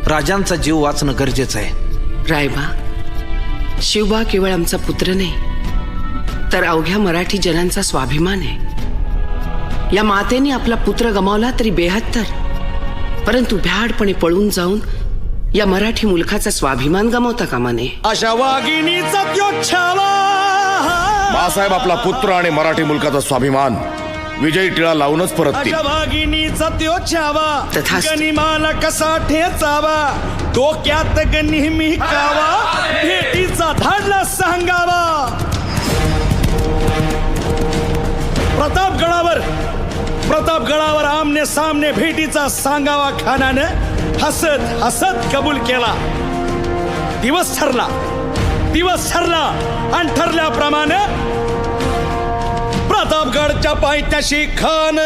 राजांचा जीव वाचणं गरजेचं आहे. रायबा, शिवबा केवळ आमचा पुत्र नाही तर अवघ्या मराठी जनांचा स्वाभिमान आहे. या मातेने आपला पुत्र गमावला तरी 72, परंतु भ्याडपणे पळून जाऊन या मराठी मुलखाचा स्वाभिमान गमावता कामा नये. अशा वाघिणीचा त्यो छावा. बाळासाहेब आपला पुत्र आणि मराठी मुलकाचा स्वाभिमान विजयी टिळा लावूनच परततील. अशा वाघिणीचा त्यो छावा. तथास्तु. गनिमाला कसा ठेचावा, डोक्यात नेहमी कावा, भेटीचा धाडला सांगावा. प्रतापगडावर आमने सामने भेटीचा सांगावा खानानं हसत हसत कबूल केला. दिवस ठरला आणि ठरल्याप्रमाणे प्रतापगडच्या पायथ्याशी खान